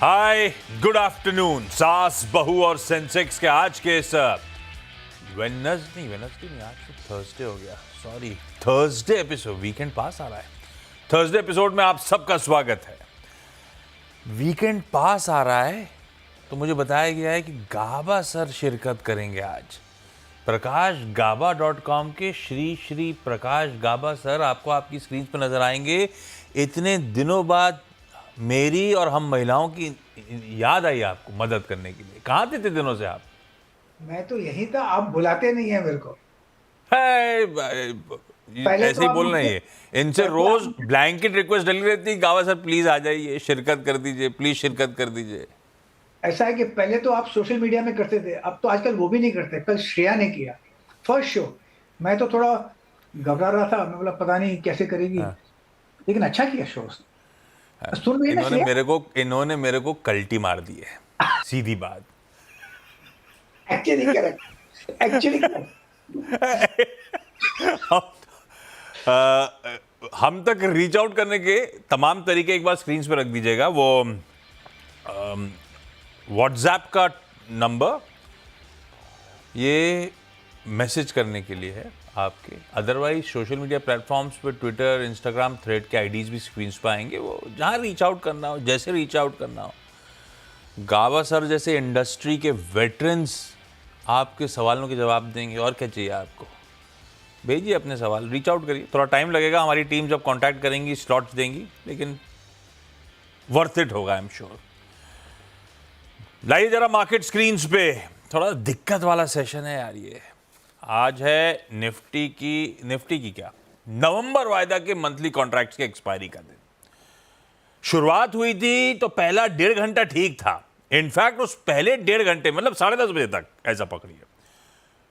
हाय, good afternoon. सास, बहू और सेंसेक्स के आज के इस वेडनेसडे नहीं, आज तो थर्सडे हो गया, सॉरी, थर्सडे एपिसोड, वीकेंड पास आ रहा है। थर्सडे एपिसोड में आप सबका स्वागत है। वीकेंड पास आ रहा है तो मुझे बताया गया है कि गाबा सर शिरकत करेंगे आज। प्रकाशगाबा.com के श्री श्री प्रकाश गाबा सर आपको आपकी स्क्रीन पर नजर आएंगे। इतने दिनों बाद मेरी और हम महिलाओं की याद आई आपको मदद करने के लिए। कहाँ थे इतने दिनों से आप? मैं तो यही था, आप बुलाते नहीं है मेरे को। है पहले ऐसे तो ही आप बोलना मुझे ही है। इनसे पहले रोज आप ब्लैंकेट रिक्वेस्ट डली रहती है, गावा सर प्लीज आ जाइए, शिरकत कर दीजिए, प्लीज शिरकत कर दीजिए। ऐसा है कि पहले तो आप सोशल मीडिया में करते थे, अब तो आजकल वो भी नहीं करते। कल श्रेया ने किया फर्स्ट शो। मैं तो थोड़ा घबरा रहा था, मैं बोला पता नहीं कैसे करेगी, हाँ, लेकिन अच्छा किया शो उसने। सुन रही है ना इन्होंने श्रेया? मेरे को कल्टी मार दी है, सीधी बात। Actually correct, actually correct. हम तक रीच आउट करने के तमाम तरीके एक बार स्क्रीन पे रख दीजिएगा। वो व्हाट्सएप का नंबर, ये मैसेज करने के लिए है आपके। अदरवाइज सोशल मीडिया प्लेटफॉर्म्स पे ट्विटर, इंस्टाग्राम, थ्रेड के आईडीज भी स्क्रीन पे आएंगे। वो जहाँ रीच आउट करना हो, जैसे रीच आउट करना हो। गावा सर जैसे इंडस्ट्री के वेटरन्स आपके सवालों के जवाब देंगे। और क्या चाहिए आपको? भेजिए अपने सवाल, रीच आउट करिए। थोड़ा टाइम लगेगा, हमारी टीम जब कांटेक्ट करेंगी स्लॉट्स देंगी, लेकिन वर्थ इट होगा, आई एम श्योर। लाइए जरा मार्केट स्क्रीन्स पे। थोड़ा दिक्कत वाला सेशन है यार ये। आज है निफ्टी की क्या, नवंबर वायदा के मंथली कॉन्ट्रैक्ट्स के एक्सपायरी का दिन। शुरुआत हुई थी तो पहला 1.5 घंटा ठीक था। इनफैक्ट उस पहले 1.5 घंटे मतलब 10:30 बजे तक ऐसा पकड़िए,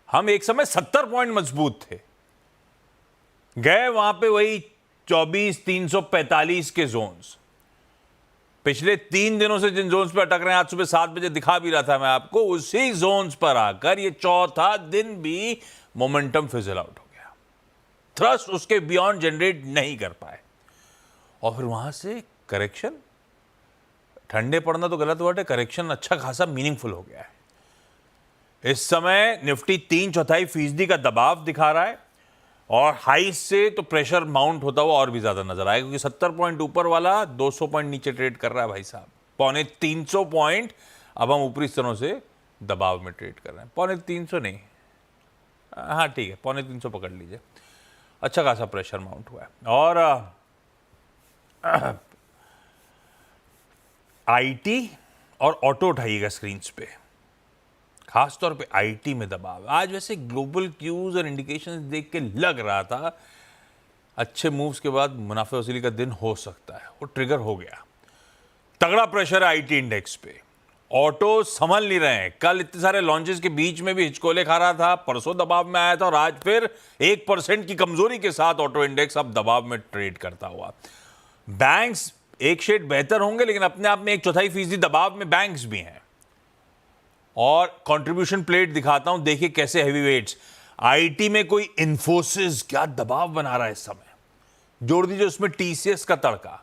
हम एक समय 70 पॉइंट मजबूत थे। गए वहां पे वही 24,345 के जोन्स। पिछले 3 दिनों से जिन जोन्स पे अटक रहे हैं, आज सुबह 7 बजे दिखा भी रहा था मैं आपको, उसी जोन्स पर आकर ये चौथा दिन भी मोमेंटम फिजल आउट हो गया। थ्रस्ट उसके बियॉन्ड जनरेट नहीं कर पाए और फिर वहां से करेक्शन, ठंडे पड़ना तो गलत वर्ड है, करेक्शन अच्छा खासा मीनिंगफुल हो गया है। इस समय निफ्टी 3/4% का दबाव दिखा रहा है और हाई से तो प्रेशर माउंट होता हुआ और भी ज्यादा नजर आएगा, क्योंकि 70 पॉइंट ऊपर वाला 200 पॉइंट नीचे ट्रेड कर रहा है भाई साहब। 250 पॉइंट अब हम ऊपरी स्तरों से दबाव में ट्रेड कर रहे हैं। 350 नहीं, हाँ ठीक है, 350 पकड़ लीजिए। अच्छा खासा प्रेशर माउंट हुआ है। और आईटी और ऑटो उठाइएगा स्क्रीन पे, खासतौर पे आईटी में दबाव। आज वैसे ग्लोबल क्यूज और इंडिकेशंस देख के लग रहा था अच्छे मूव्स के बाद मुनाफे वसूली का दिन हो सकता है, वो ट्रिगर हो गया। तगड़ा प्रेशर है आईटी इंडेक्स पे। ऑटो संभल नहीं रहे हैं। कल इतने सारे लॉन्चेस के बीच में भी हिचकोले खा रहा था, परसों दबाव में आया था और आज फिर 1% की कमजोरी के साथ ऑटो इंडेक्स अब दबाव में ट्रेड करता हुआ। बैंक्स एक शेड बेहतर होंगे, लेकिन अपने आप में 1/4% दबाव में बैंक्स भी हैं। और कंट्रीब्यूशन प्लेट दिखाता हूं, देखिए कैसे हैवीवेट्स। आईटी में कोई इन्फोसिस क्या दबाव बना रहा है इस समय, जोड़ दीजिए उसमें टीसीएस का तड़का।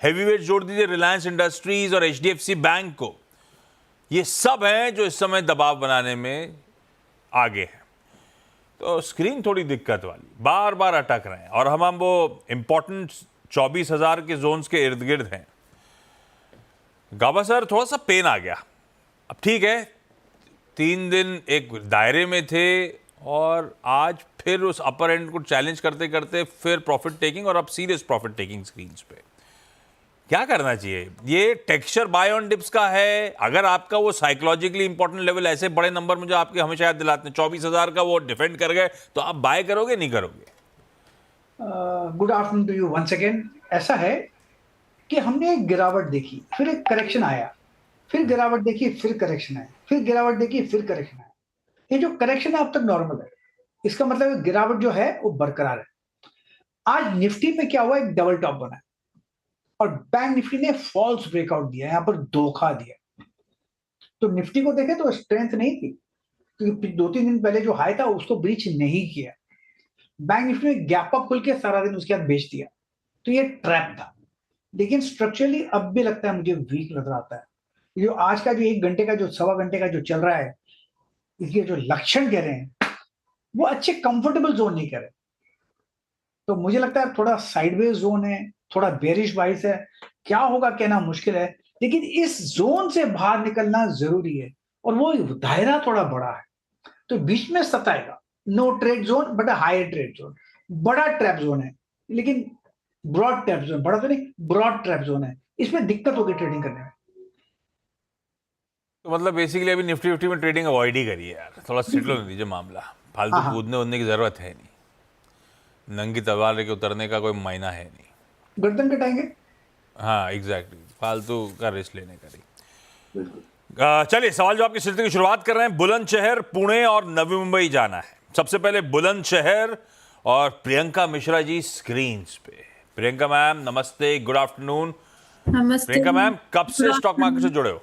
हैवीवेट जोड़ दीजिए रिलायंस इंडस्ट्रीज और एचडीएफसी बैंक को। ये सब हैं जो इस समय दबाव बनाने में आगे हैं। तो स्क्रीन थोड़ी दिक्कत वाली, बार बार अटक रहे हैं और हम वो इंपॉर्टेंट 24,000 के जोन्स के इर्द गिर्द हैं। गाबा सर थोड़ा सा पेन आ गया। अब ठीक है, 3 दिन एक दायरे में थे और आज फिर उस अपर एंड को चैलेंज करते करते फिर प्रॉफिट टेकिंग, और अब सीरियस प्रॉफिट टेकिंग स्क्रीन पे। क्या करना चाहिए? ये टेक्सचर बाय ऑन डिप्स का है। अगर आपका वो साइकोलॉजिकली इंपॉर्टेंट लेवल, ऐसे बड़े नंबर मुझे आपके हमेशा याद दिलाते हैं, 24,000 का वो डिफेंड कर गए, तो आप बाय करोगे नहीं करोगे? Good afternoon to you once again. ऐसा है कि हमने एक गिरावट देखी, फिर एक करेक्शन आया, फिर गिरावट देखी, फिर करेक्शन आया, फिर गिरावट देखी, फिर करेक्शन आया। ये जो करेक्शन है अब तक नॉर्मल है, इसका मतलब गिरावट जो है वो बरकरार है। आज निफ्टी में क्या हुआ, एक डबल टॉप बना है और बैंक निफ्टी ने फॉल्स ब्रेकआउट दिया, यहां पर धोखा दिया। तो निफ्टी को देखे तो स्ट्रेंथ नहीं थी, क्योंकि 2-3 दिन पहले जो हाई था उसको ब्रीच नहीं किया। बैंक निफ्टी ने गैप अप खुल के सारा दिन उसके बाद बेच दिया, तो ये ट्रैप था। लेकिन स्ट्रक्चरली अब भी लगता है मुझे वीक नजर आता है। जो आज का जो 1 घंटे का जो सवा घंटे का जो चल रहा है, इसके जो लक्षण कह रहे हैं वो अच्छे कंफर्टेबल जोन नहीं कह रहे। तो मुझे लगता है थोड़ा साइडवेज जोन है, थोड़ा बेरिश वाइज है, क्या होगा कहना मुश्किल है, लेकिन इस जोन से बाहर निकलना जरूरी है और वो दायरा थोड़ा बड़ा है, तो बीच में सताएगा। No trade zone but a higher trade zone, बड़ा ट्रैप जोन है, लेकिन ब्रॉड ट्रैप जोन, बड़ा तो नहीं, ब्रॉड ट्रैप जोन है, इसमें दिक्कत होगी ट्रेडिंग करने में। तो मतलब बेसिकली अभी निफ्टी फिफ्टी में ट्रेडिंग अवॉइड ही करिए यार, थोड़ा सेटल होने दीजिए मामला, फालतू हाँ हाँ, कूदने वूदने की जरूरत है नहीं, नंगी तलवार लेके उतरने का कोई मायना है नहीं। गर्दन कटाएंगे। हाँ एग्जैक्टली, फालतू का रिस्क लेने का नहीं। बिल्कुल। चलिए सवाल जवाब की सिलसिले की शुरुआत कर रहे हैं। बुलंदशहर, पुणे और नवी मुंबई जाना है। सबसे पहले बुलंदशहर और प्रियंका मिश्रा जी स्क्रीन पे। प्रियंका मैम नमस्ते, गुड आफ्टरनून। नमस्ते। प्रियंका मैम कब से गुड स्टॉक मार्केट से आफ्टरनून। जुड़े हो?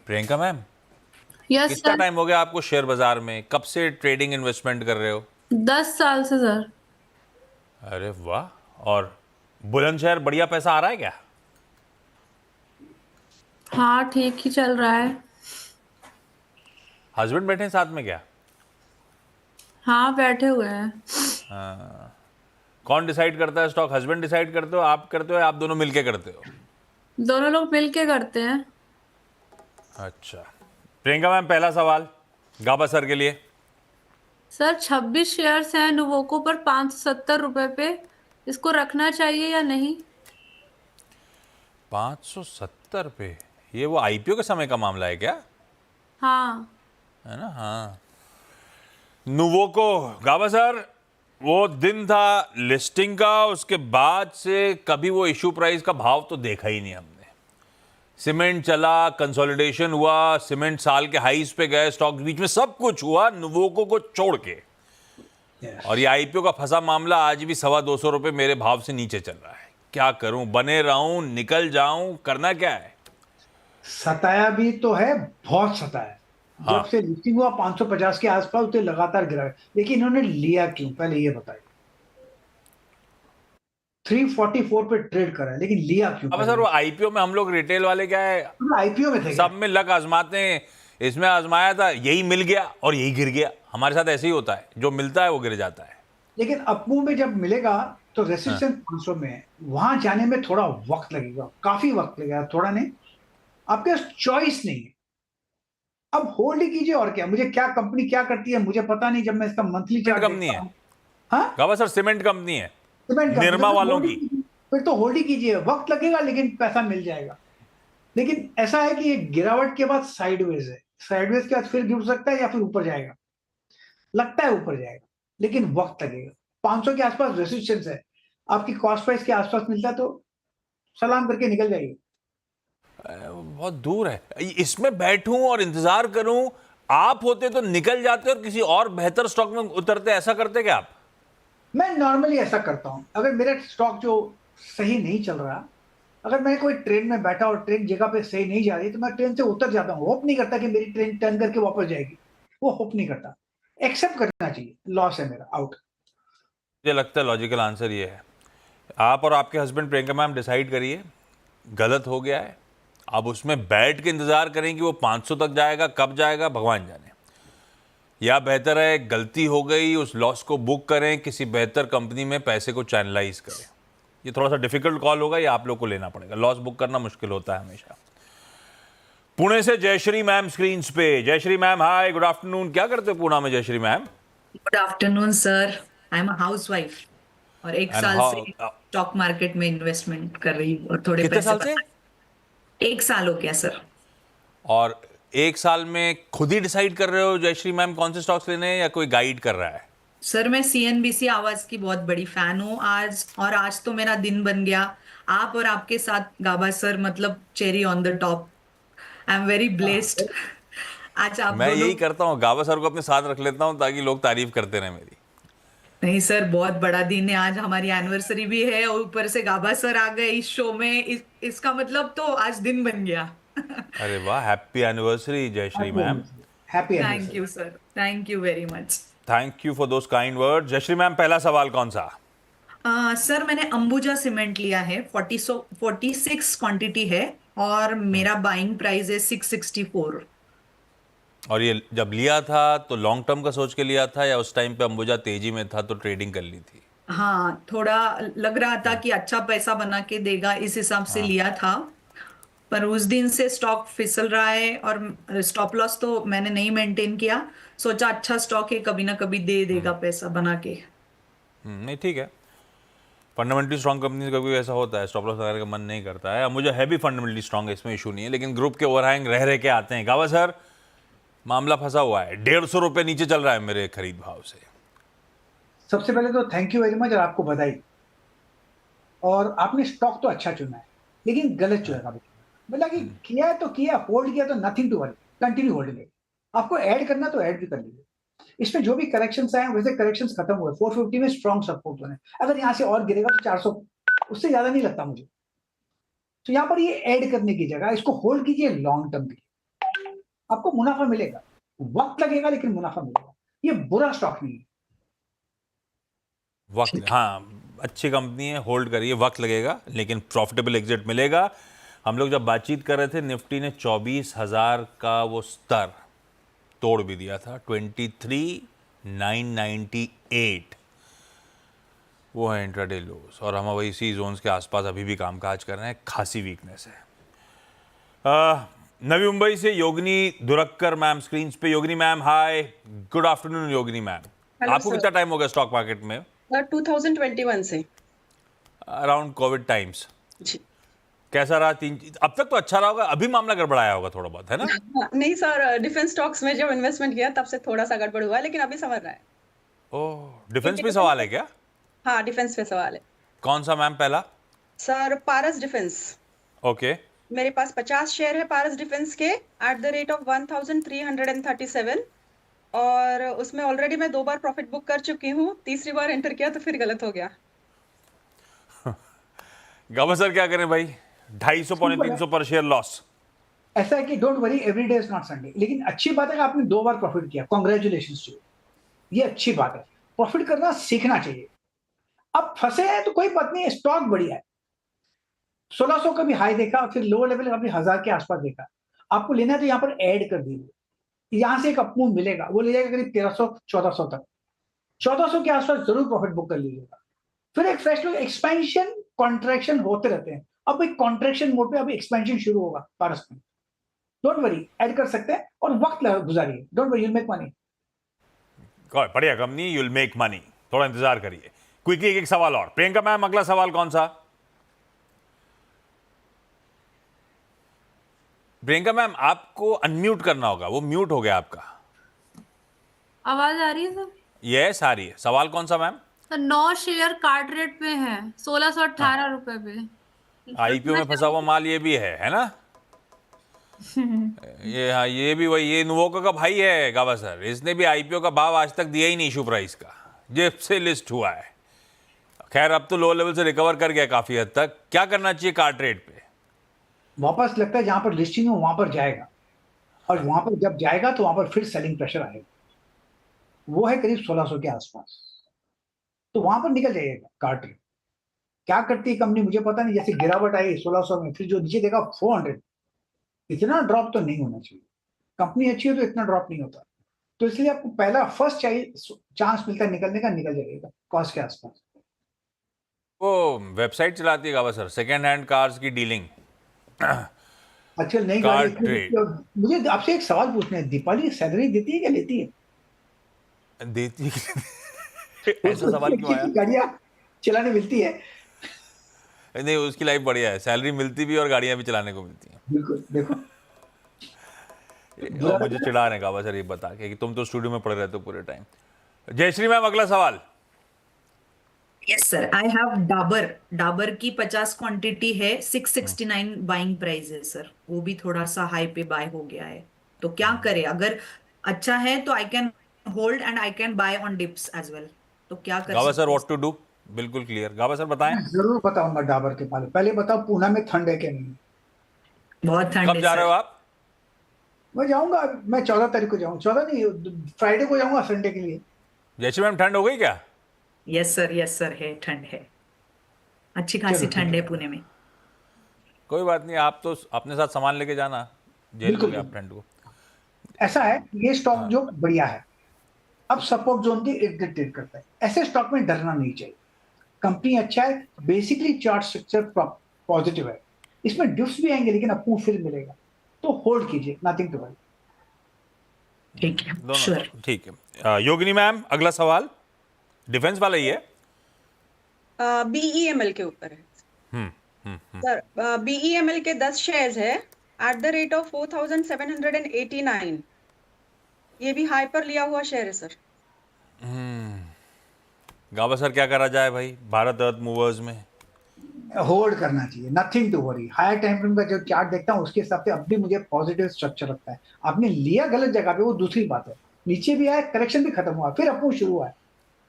प्रियंका मैम यस कितना सर। टाइम हो गया आपको शेयर बाजार में? कब से ट्रेडिंग इन्वेस्टमेंट कर रहे हो? 10 साल से सर। अरे वाह। और बुलंदशहर बढ़िया पैसा आ रहा है क्या? हाँ ठीक ही चल रहा है। हस्बैंड बैठे हैं साथ में क्या? हाँ बैठे हुए हैं। कौन डिसाइड करता है स्टॉक? हस्बैंड डिसाइड करते हो, आप करते हो, या आप दोनों मिलके करते हो? दोनों लोग मिलके करते हैं। अच्छा। प्रियंका मैम पहला सवाल गाबा सर के लिए। सर 26 शेयर्स हैं नुवोको पर 570 रुपए पे, इसको रखना चाहिए या नहीं? 570 पे? ये वो आईपीओ के समय का मामला है क्या? हाँ। है ना? हाँ। नुवोको गाबा सर, वो दिन था लिस्टिंग का, उसके बाद से कभी वो इशू प्राइस का भाव तो देखा ही नहीं हमने। सीमेंट चला, कंसोलिडेशन हुआ, सीमेंट साल के हाईज पे गए, स्टॉक बीच में सब कुछ हुआ नुवोको को छोड़ के। Yes. और ये आईपीओ का फंसा मामला आज भी 225 रुपए मेरे भाव से नीचे चल रहा है। क्या करूं? बने रहूं, निकल जाऊं, करना क्या है? सताया भी तो है, बहुत सताया। हाँ। जब से लिस्टिंग हुआ 550 के आसपास तो लगातार गिरा है, लेकिन इन्होंने लिया क्यों पहले ये बताइए। 344 पे ट्रेड करा है, लेकिन लिया क्यों? अब सर वो आईपीओ में हम लोग रिटेल वाले क्या है, आईपीओ में थे क्या? सब में लक आजमाते हैं। इसमें आजमाया था, यही मिल गया और यही गिर गया। हमारे साथ ऐसे ही होता है, जो मिलता है वो गिर जाता है। लेकिन अपमू में जब मिलेगा तो रेसिस्टेंस 500 में है, वहां जाने में थोड़ा वक्त लगेगा, काफी वक्त लगेगा, थोड़ा नहीं, आपके पास चॉइस नहीं है। अब होल्ड कीजिए और क्या, मुझे क्या कंपनी क्या करती है मुझे पता नहीं, जब मैं इसका मंथली सीमेंट चार्ट कंपनी देखता है हूं। हाँ, गाबा सर, सीमेंट कंपनी है, सीमेंट कंपनी, निरमा तो वालों hold ही की। कीजिए। फिर तो होल्ड ही कीजिए, वक्त लगेगा लेकिन पैसा मिल जाएगा। लेकिन ऐसा है कि ये गिरावट के बाद साइडवेज है, साइडवेज के बाद फिर गिर सकता है या फिर ऊपर जाएगा, लगता है ऊपर जाएगा, लेकिन वक्त लगेगा। 500 के आसपास रेसिस्टेंस है, आपकी कॉस्ट प्राइस के आसपास मिलता है तो सलाम करके निकल जाइए। बहुत दूर है। इसमें बैठूं और इंतजार करूं, आप होते तो निकल जाते और किसी और बेहतर स्टॉक में उतरते। ऐसा करते क्या आप? मैं नॉर्मली ऐसा करता हूं, अगर मेरा स्टॉक जो सही नहीं चल रहा, अगर मैं कोई ट्रेन में बैठा और ट्रेन जगह पे सही नहीं जा रही, तो मैं ट्रेन से उतर जाता हूँ। होप नहीं करता कि मेरी ट्रेन टर्न करके वापस जाएगी, वो होप नहीं करता। एक्सेप्ट करना चाहिए, लॉस है मेरा, आउट। मुझे लगता है लॉजिकल आंसर ये है, आप और आपके हस्बैंड प्रियंका मैम डिसाइड करिए, गलत हो गया है। अब उसमें बैठ के इंतजार करें कि वो 500 तक जाएगा, कब जाएगा भगवान जाने। या बेहतर है गलती हो गई, उस लॉस को बुक करें, किसी बेहतर कंपनी में पैसे को चैनलाइज करें। ये थोड़ा सा डिफिकल्ट कॉल होगा, ये आप लोग को लेना पड़ेगा। लॉस बुक करना मुश्किल होता है हमेशा। पुणे से जयश्री मैम स्क्रीन पे। Jayashree ma'am hi, good afternoon. क्या करते हो पुणे में Jayashree ma'am? Good afternoon sir. I am a housewife और एक एंड साल से हाउ, स्टॉक मार्केट में इन्वेस्टमेंट कर रही हूँ और थोड़े कितने पैसे साल से? एक साल हो गया सर। और एक साल में खुद ही डिसाइड कर रहे हो जयश्री मैम कौन से स्टॉक्स लेने हैं, या कोई गाइड कर रहा है? सर मैं सीएनबीसी आवाज की बहुत बड़ी फैन हूँ आज तो मेरा दिन बन गया आप और आपके साथ गाबा सर, मतलब cherry on the top. I am very blessed. आज आप मैं दोनों। यही करता हूँ, गावा सर को अपने साथ रख लेता हूँ ताकि लोग तारीफ करते रहे मेरी। नहीं सर, बहुत बड़ा दिन है आज, हमारी एनिवर्सरी भी है और ऊपर से गाबा सर आ गए इस शो में, इसका मतलब तो आज दिन बन गया। अरे वाह, happy anniversary Jayashree ma'am. Happy thank anniversary. You sir, thank you very much. Thank you for those kind word. Jayashree ma'am पहला सवाल कौन सा? सर मैंने अंबुजा सीमेंट लिया है, 46 क्वांटिटी है और मेरा बाइंग प्राइस है 664। और ये जब लिया था तो लॉन्ग टर्म का सोच के लिया था या उस टाइम पे अंबुजा तेजी में था तो ट्रेडिंग कर ली थी? हाँ, थोड़ा लग रहा था कि अच्छा पैसा बना के देगा, इस हिसाब से लिया था। पर उस दिन से स्टॉक फिसल रहा है और स्टॉप लॉस तो मैंने नहीं मेंटेन किया। सोचा अच्छा स्टॉक है, कभी ना कभी दे देगा पैसा बना के। नहीं ठीक है, फंडामेंटली स्ट्रॉन्ग कंपनी का भी ऐसा होता है, स्टॉप लॉस लगाने का मन नहीं करता है। मुझे है भी फंडामेंटली स्ट्रॉन्ग है, इसमें इशू नहीं है, लेकिन ग्रुप के ओवरहैंग रह रह के आते हैं। गावा सर, मामला फंसा हुआ है, 150 रुपये नीचे चल रहा है मेरे खरीद भाव से। सबसे पहले तो थैंक यू वेरी मच और आपको बधाई। और आपने स्टॉक तो अच्छा चुना है लेकिन गलत चुना है। मतलब कि किया है तो किया, होल्ड किया तो nothing to worry, continue holding है। आपको ऐड करना तो ऐड भी कर लीजिए। इसमें जो भी करेक्शंस आए वैसे करेक्शंस खत्म हुए, 450 में स्ट्रॉन्ग सपोर्ट बने। अगर यहाँ से और गिरेगा तो 400, उससे ज्यादा नहीं लगता मुझे। तो यहाँ पर ये ऐड करने की जगह इसको होल्ड कीजिए लॉन्ग टर्म के लिए, आपको मुनाफा मिलेगा। वक्त लगेगा लेकिन मुनाफा मिलेगा। ये बुरा स्टॉक नहीं है। वक्त, हाँ, अच्छी कंपनी है, होल्ड करिए, वक्त लगेगा लेकिन प्रॉफिटेबल एग्जिट मिलेगा। हम लोग जब बातचीत कर रहे थे, निफ्टी ने 24,000 का वो स्तर तोड़ भी दिया था, 23,998 वो है इंट्राडे लोस, और हम वही इसी जोन्स के आसपास अभी भी कामकाज कर रहे हैं। खासी वीकनेस है। नवी मुंबई से योगिनी दुरक्कर मैम स्क्रीन पे। Yogini ma'am, hi, good afternoon. Yogini ma'am, hello आपको सर। कितना टाइम हो गया स्टॉक मार्केट में? 2021 से। Around Covid times. जी। कैसा रहा? अब तक तो अच्छा रहा होगा, अभी मामला गड़बड़ाया होगा थोड़ा बहुत, है ना? हाँ, नहीं सर, डिफेंस स्टॉक्स में जब इन्वेस्टमेंट किया तब से थोड़ा सा गड़बड़ हुआ है, लेकिन अभी समझ रहा है। ओह, डिफेंस पे सवाल है क्या? हाँ, डिफेंस पे सवाल है। कौन सा मैम पहला? सर, पारस डिफेंस। ओके। मेरे पास 50 शेयर है पारस डिफेंस के एट द रेट ऑफ 1337, और उसमें ऑलरेडी मैं 2 बार प्रॉफिट बुक कर चुकी हूँ। तीसरी बार एंटर किया तो फिर गलत हो गया। गवर्नर क्या करें भाई, 250 पौने 300 पर शेयर लॉस। ऐसा है कि don't worry, every day is not Sunday. लेकिन अच्छी बात है कि आपने 2 बार प्रॉफिट किया, कॉन्ग्रेचुलेशन टू। ये अच्छी बात है, प्रॉफिट करना सीखना चाहिए। अब फंसे हैं तो कोई बात नहीं, स्टॉक बढ़िया है। 1600 का भी हाई देखा, फिर लोअर लेवल का भी 1000 के आसपास देखा। आपको लेना है तो यहाँ पर ऐड कर दीजिए। यहाँ से एक अपमूव मिलेगा, वो ले जाएगा करीब 1300 1400 तक। 1400 के आसपास जरूर प्रॉफिट बुक कर लीजिएगा। फिर एक फ्रेश एक्सपेंशन कॉन्ट्रैक्शन होते रहते हैं। अब एक कॉन्ट्रैक्शन मोड पे अभी एक्सपेंशन शुरू होगा पारस में। डोंट वरी, ऐड कर सकते हैं और वक्त गुजारिए। Don't worry, you'll make money. बढ़िया कंपनी, यूल मेक मनी, थोड़ा इंतजार करिए। क्विकली एक सवाल और। प्रियंका मैम, अगला सवाल कौन सा? प्रियंका मैम, आपको अनम्यूट करना होगा, वो म्यूट हो गया आपका। आवाज आ रही है सर? यस, आ रही है। सवाल कौन सा ma'am? Sir 9 share card rate पे है, 1618 रुपए पे। आईपीओ में फंसा हुआ माल ये भी है ना? ये, हाँ, ये भी वही, ये नुवोको का भाई है गावा सर। इसने भी आईपीओ का भाव आज तक दिया ही नहीं इशू प्राइस का, जेब से लिस्ट हुआ है। खैर, अब तो लो लेवल से रिकवर कर गया काफी हद तक। क्या करना चाहिए कार्ड रेट पे? वापस लगता है जहां पर लिस्टिंग हो वहां पर जाएगा, और वहां पर जब जाएगा तो वहां पर फिर सेलिंग प्रेशर आएगा। वो है करीब 1600 के आसपास, तो वहां पर निकल जाइएगा कार्ड रेट। क्या करती है कंपनी मुझे पता नहीं। जैसे गिरावट आई 1600 में, फिर जो नीचे देखा 400, इतना ड्रॉप तो नहीं होना चाहिए। कंपनी अच्छी हो तो इतना ड्रॉप नहीं होता। तो इसलिए आपको पहला फर्स्ट चाहिए चांस मिलता है निकलने का, निकल जाएगा कॉस्ट के आसपास। वो वेबसाइट चलाती है गावा सर, सेकेंड हैंड कार्स की डीलिंग। आजकल नई कार्ड गाड़ी। रेट मुझे आपसे एक सवाल पूछना है, दीपाली सैलरी देती है क्या लेती है? देती ऐसा सवाल क्यों आया? गाड़ियां चलाने मिलती है? नहीं, उसकी लाइफ बढ़िया है, सैलरी मिलती भी और गाड़ियां भी चलाने को मिलती हैं। बिल्कुल, देखो। और मुझे चिढ़ा रहे गावा सर ये बता के कि तुम तो स्टूडियो में पड़े रहते हो पूरे टाइम। जयश्री मैम, अगला सवाल। Yes sir, I have Dabur की 50 क्वांटिटी है, 669 बाइंग प्राइस है सर। वो भी थोड़ा सा हाई पे बाय हो गया है, तो क्या करे? अगर अच्छा है तो I can hold and I can buy on dips as well. तो क्या कर गावा सकते सर, हैं? What to do? बिल्कुल क्लियर। गावा सर बताएं। मैं जरूर बताऊंगा डाबर के बारे में। पहले बताओ पूना में ठंड है कि नहीं? बहुत ठंड कब है जा रहे हो सर। आप? मैं जाऊंगा, मैं 14 तारीख को जाऊंगा। 14 नहीं, फ्राइडे को जाऊंगा संडे के लिए। जयश्री मैम, ठंड हो गई क्या? यस सर, है, ठंड है। अच्छी खासी चलो, ठीक ठंड है। है पुणे में। कोई बात नहीं, आप तो अपने साथ सामान लेके जाना, जेल बिल्कुल, लोगे आप फ्रेंड को। ऐसा है, ये स्टॉक हाँ। जो बढ़िया है, अब सपोर्ट जोन के इर्द गिर्द ट्रेड करता है, ऐसे स्टॉक में डरना नहीं चाहिए। कंपनी अच्छा है, बेसिकली चार्ट स्ट्रक्चर पॉजिटिव है, इसमें डिप्स भी आएंगे लेकिन आपको फिर मिलेगा, तो होल्ड कीजिए, नथिंग टू वरी। ठीक है, दोनों श्योर। ठीक है। योगिनी मैम, अगला सवाल डिफेंस वाला ही है। BEML के ऊपर है सर। BEML के 10 शेयर्स है एट द रेट ऑफ 4789। ये भी हाई पर लिया हुआ शेयर है सर। गावस्कर क्या करा जाए भाई भारत अर्थ मूवर्स में? होल्ड करना चाहिए, nothing to worry. Higher time frame का जो चार्ट देखता हूँ उसके हिसाब से अब भी मुझे पॉजिटिव स्ट्रक्चर लगता है। आपने लिया गलत जगह पे, वो दूसरी बात है। नीचे भी आया, करेक्शन भी खत्म हुआ, फिर अपमूव शुरू हुआ है।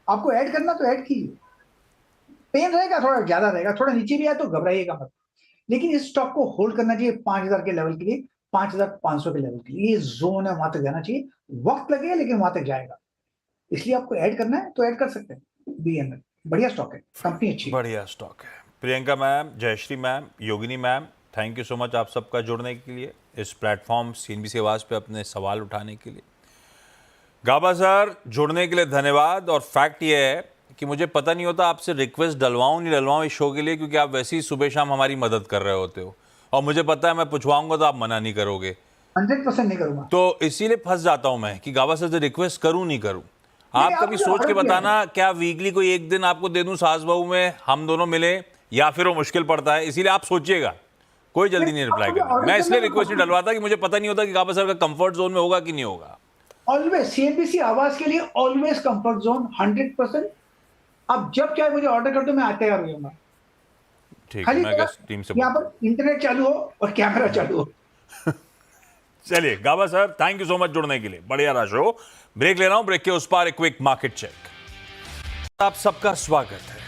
आपको ऐड करना तो ऐड कीजिए, पेन रहेगा, थोड़ा ज्यादा रहेगा, थोड़ा नीचे भी आया तो घबराइएगा मत, लेकिन इस स्टॉक को होल्ड करना चाहिए 5000 के लेवल के लिए, 5500 के लेवल के लिए। ये जोन है, वहां तक जाना चाहिए, वक्त लगेगा लेकिन वहां तक जाएगा, इसलिए आपको ऐड करना है तो ऐड कर सकते हैं। BML बढ़िया स्टॉक है, कंपनी अच्छी है। बढ़िया स्टॉक है। Priyanka ma'am, Jayashree ma'am, Yogini ma'am, thank you so much आप सबका जुड़ने के लिए, इस प्लेटफॉर्म CNBC आवाज़ पे अपने सवाल उठाने के लिए। गाबा सर, जुड़ने के लिए धन्यवाद। और फैक्ट ये है कि मुझे पता नहीं होता आपसे रिक्वेस्ट डलवाऊं नहीं डलवाऊं इस शो के लिए, क्योंकि आप वैसे ही सुबह शाम हमारी मदद कर रहे होते हो, और मुझे पता है मैं पूछवाऊंगा तो आप मना नहीं करोगे, 100% नहीं करूंगा। तो इसीलिए फंस जाता हूं मैं कि गाबा सर से रिक्वेस्ट करूं नहीं करूं। आप नहीं, कभी आपने सोच के ऑर्डर किया बताना, क्या वीकली कोई एक दिन आपको दे दूं सास बहू में, हम दोनों मिले, या फिर वो मुश्किल पड़ता है? इसीलिए आप सोचिएगा, कोई जल्दी नहीं रिप्लाई आपको करना। ऑर्डर मैं इसलिए करना रिक्वेस्ट नहीं डलवाता कि मुझे पता नहीं होता कि गाबा सर का कंफर्ट जोन में होगा कि नहीं होगा। ऑलवेज CNBC आवाज के लिए ऑलवेज कंफर्ट जोन 100%। आप जब चाहे मुझे ऑर्डर कर दो, मैं तैयार हो जाऊंगा। ठीक है, खाली मैं थोड़ा टीम से यहाँ बोलता हूं। पर इंटरनेट चालू हो और कैमरा चालू हो। चलिए Gaba sir, thank you so much जुड़ने के लिए, बढ़िया रहा शो। ब्रेक ले रहा हूं, ब्रेक के उस पार एक क्विक मार्केट चेक। आप सबका स्वागत है।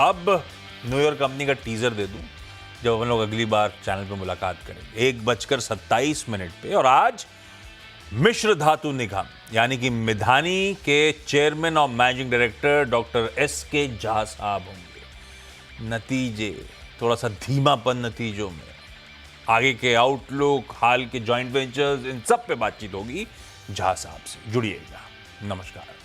अब न्यू ईयर कंपनी का टीजर दे दूं जब हम लोग अगली बार चैनल पे मुलाकात करेंगे, 1:27 पे। और आज मिश्र धातु निगम यानी कि मिधानी के चेयरमैन और managing director doctor SK Jha साहब होंगे। नतीजे, थोड़ा सा धीमापन नतीजों में, आगे के आउटलुक, हाल के जॉइंट वेंचर्स, इन सब पे बातचीत होगी झा साहब से। जुड़िएगा। नमस्कार।